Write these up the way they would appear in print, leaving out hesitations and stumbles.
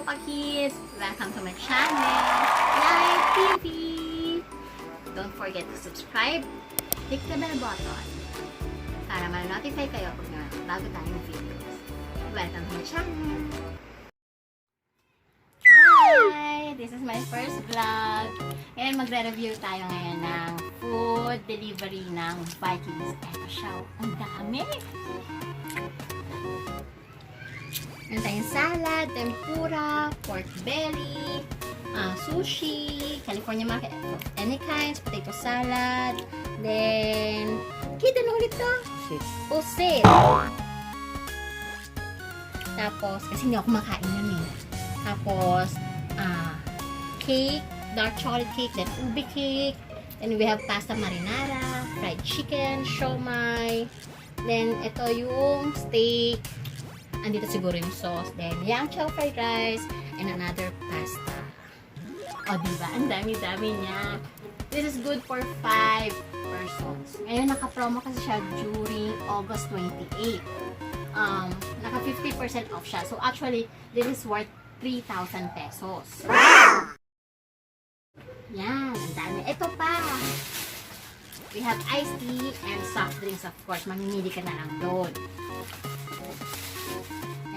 Papa-Kids! Welcome to my channel, Live TV! Don't forget to subscribe, click the bell button para ma-notify kayo pag bago tayong videos. Welcome to my channel! Hi! This is my first vlog. Ngayon magre-review tayo ngayon ng food delivery ng Vikings. Eto siya, ang dami! Meron tayong salad, tempura, pork belly, sushi, California market, any kinds, potato salad, then, ano ulit to? Pusit. Tapos, kasi hindi ako makain yun eh. Tapos, cake, dark chocolate cake, then ube cake, then we have pasta marinara, fried chicken, siomai, then ito yung steak, andito siguro yung sauce, then yang chow fried rice, and another pasta. O, diba? Ang dami-dami niya. This is good for 5 persons. Ngayon, naka-promo kasi siya during August 28. Naka 50% off siya. So, actually, this is worth 3,000 pesos. Yan, ang dami. Ito pa. We have iced tea and soft drinks, of course. Mamimili ka na lang doon.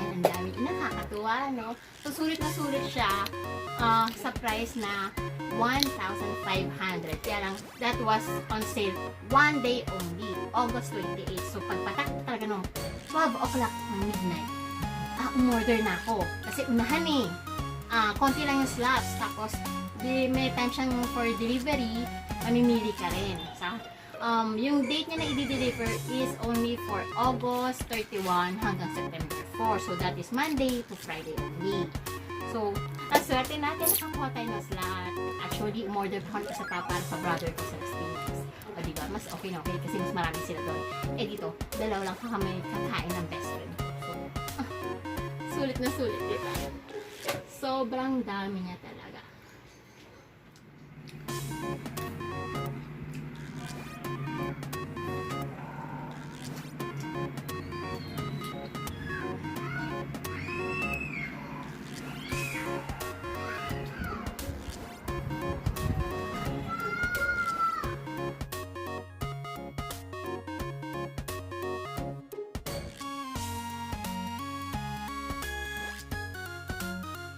And ang dami. Nakakatuwa, no? So, sulit na sulit siya sa price na 1,500. Kaya lang, that was on sale 1 day only, August 28. So, pagpatak talaga nung 12 o'clock ng midnight, umorder na ako. Kasi unahan eh. Konti lang yung slots. Tapos, may time siyang for delivery, mamimili ka rin. Yung date niya na i-deliver is only for August 31 hanggang September 4. So, that is Monday to Friday only. So, ang swerte natin, nakakuha tayo ng slot. Actually, umorder pa kami sa para sa brother ko sa Pinas. O, diba? Mas okay na okay kasi mas marami sila doon. Eh, dito, dalawa lang kami kakain ng best friend. So, sulit na sulit, diba? Sobrang dami niya talaga.